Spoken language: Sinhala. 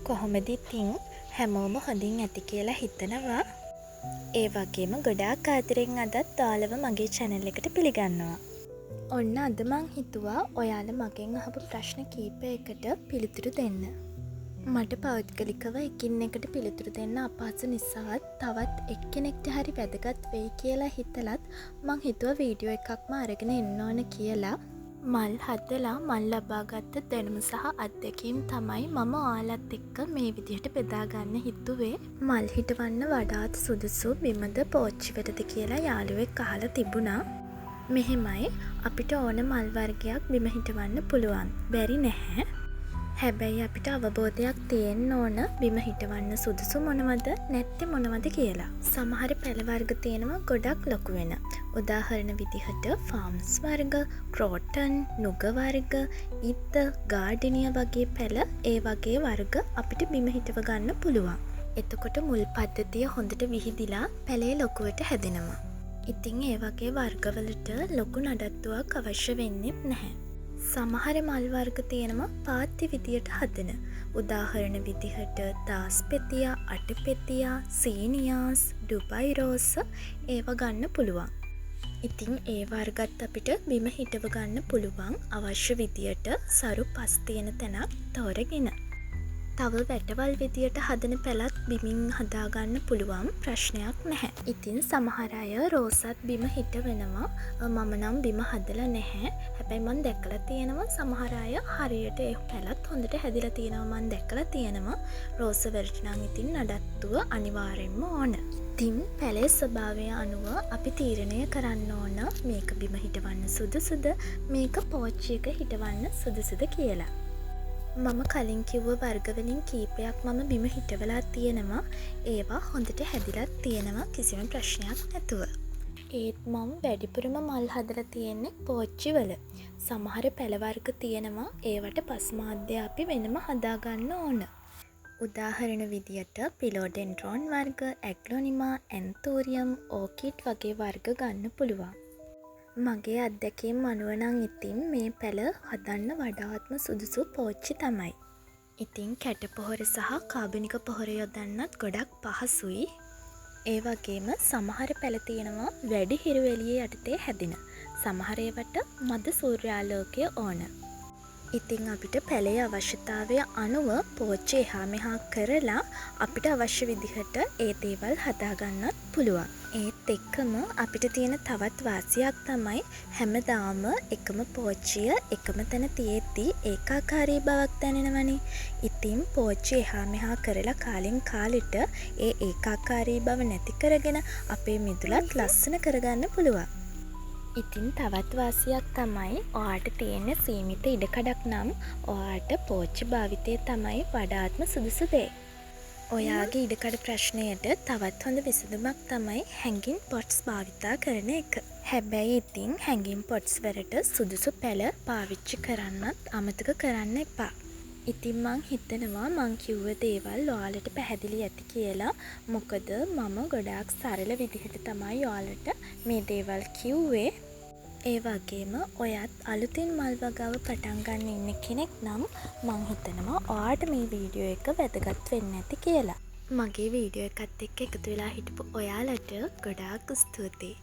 කොහොමද ඉතින් හැමෝම හොඳින් ඇති කියලා හිතනවා. ඒ වගේම ගොඩාක් ආදරෙන් අදත් ඔයාලව මගේ channel එකට පිළිගන්නවා. ඔන්න අද මං හිතුවා ඔයාලා මගෙන් අහපු ප්‍රශ්න කීපයකට පිළිතුරු දෙන්න. මට පෞද්ගලිකව එකින් එකට පිළිතුරු දෙන්න අපහසු නිසාත් තවත් එක්කෙනෙක්ට හරි වැදගත් වෙයි කියලා හිතලත් මං හිතුවා වීඩියෝ එකක්ම අරගෙන එන්න ඕන කියලා. මල් හදලා මල් ලබාගත්ත දැනුම සහ අත්දැකීම් තමයි මම ඔයාලත් එක්ක මේ විදිහට බෙදාගන්න හිතුවේ. මල් හිටවන්න වඩාත් සුදුසු බිමද පෝච්චිවටද කියලා යාළුවෙක් අහලා තිබුණා. මෙහෙමයි, අපිට ඕන මල් වර්ගයක් බිම හිටවන්න පුළුවන්. බැරි නැහැ. හැබැයි අපිට අවබෝධයක් තියෙන්න ඕන බිම හිටවන්න සුදුසු මොනවද නැත්තේ මොනවද කියලා. සමහර පැල වර්ග තියෙනවා ගොඩක් ලොකු වෙන. උදාහරණ විදිහට ෆාම්ස් වර්ග, ක්‍රෝටන්, නුග වර්ග, ඉත්ත, ගාඩිනිය වගේ පැල ඒ වගේ වර්ග අපිට බිම හිටව ගන්න පුළුවන්. එතකොට මුල් පද්ධතිය හොඳට විහිදිලා පැලේ ලොකුවට හැදෙනවා. ඉතින් ඒ වගේ වර්ගවලට ලොකු නඩත්තුවක් අවශ්‍ය වෙන්නේ නැහැ. සමහර මල් වර්ග තියෙනවා පාත්ති විදියට හදන. උදාහරණ විදිහට දාස්පෙතියා, අටපෙතියා, සීනියාස්, ඩුබයි රෝස ඒව ගන්න පුළුවන්. ඉතින් ඒ වර්ගත් අපිට බිම හිටව ගන්න පුළුවන් අවශ්‍ය විදියට සරු පස් තියෙන තැනක් තෝරගෙන. තව වැටවල් විදියට හදන පැලත් බිමින් හදාගන්න පුළුවන්, ප්‍රශ්නයක් නැහැ. ඉතින් සමහර අය රෝසත් බිම හිටවනවා. මම නම් බිම හදලා නැහැ. හැබැයි මම දැකලා තියෙනවා සමහර අය හරියට ඒ පැලත් හොඳට හැදිලා තියෙනවා මම දැකලා තියෙනවා. රෝස වලට නම් ඉතින් නඩත්තුව අනිවාර්යෙන්ම ඕන. ඉතින් පැලේ ස්වභාවය අනුව අපි තීරණය කරන්න ඕන මේක බිම හිටවන්න සුදුසුද, මේක පෝච්චියක හිටවන්න සුදුසුද කියලා. මම කලින් කිව්ව වර්ගවලින් කීපයක් මම බිම හිටවලා තියෙනවා. ඒවා හොඳට හැදිලත් තියෙනවා කිසිම ප්‍රශ්නයක් නැතුව. ඒත් මම වැඩිපුරම මල් හදලා තියෙන්නේ පෝච්චි වල. සමහර පැල වර්ග තියෙනවා ඒවට පස් මාධ්‍ය අපි වෙනම හදාගන්න ඕන. උදාහරණ විදියට පිලෝඩෙන්ඩ්‍රෝන් වර්ග, ඇග්ලොනිමා, ඇන්තෝරියම්, ඕකිඩ් වගේ වර්ග ගන්න පුළුවන්. මගේ අත්දැකීම් අනුව නම් ඉතින් මේ පැල හදන්න වඩාත්ම සුදුසු පෝච්චි තමයි. ඉතින් කැට පොහොර සහ කාබනික පොහොර යොදන්නත් ගොඩක් පහසුයි. ඒ වගේම සමහර පැල තියෙනවා වැඩි හිරු එළිය යටතේ හැදෙන. සමහර ඒවට මද සූර්යාලෝකය ඕන. ඉතින් අපිට පැලේ අවශ්‍යතාවය අනුව පෝච්චි එහා මෙහා කරලා අපිට අවශ්‍ය විදිහට ඒ දේවල් හදාගන්නත් පුළුවන්. ඒත් එක්කම අපිට තියෙන තවත් වාසියක් තමයි හැමදාම එකම පෝච්චිය එකම තැන තියෙද්දී ඒකාකාරී බවක් දැනෙනවනේ. ඉතින් පෝච්චි එහා මෙහා කරලා කාලෙන් කාලෙට ඒ ඒකාකාරී බව නැති කරගෙන අපේ මිදුලත් ලස්සන කරගන්න පුළුවන්. ඉතින් තවත් වාසියක් තමයි ඔයාට තියෙන සීමිත ඉඩකඩක් නම් ඔයාට පෝච්චි භාවිතය තමයි වඩාත්ම සුදුසු දේ. ඔයාගේ ඉඩකඩ ප්‍රශ්නයට තවත් හොඳ විසඳුමක් තමයි හැංගින් පොට්ස් භාවිතා කරන එක. හැබැයි ඉතින් හැංගින් පොට්ස් වලට සුදුසු පැල පාවිච්චි කරන්නත් අමතක කරන්න එපා. ඉතින් මං හිතනවා මං කිව්ව දේවල් ඔයාලට පැහැදිලි ඇති කියලා. මොකද මම ගොඩාක් සරල විදිහට තමයි ඔයාලට මේ දේවල් කිව්වේ. ඒ වගේම ඔයත් අලුතින් මල් වගාව පටන් ගන්න ඉන්න කෙනෙක් නම් මං හිතනවා ඔයාට මේ වීඩියෝ එක වැදගත් වෙන්න ඇති කියලා. මගේ වීඩියෝ එකත් එක්ක එකතු වෙලා හිටපු ඔයාලට ගොඩාක් ස්තුතියි.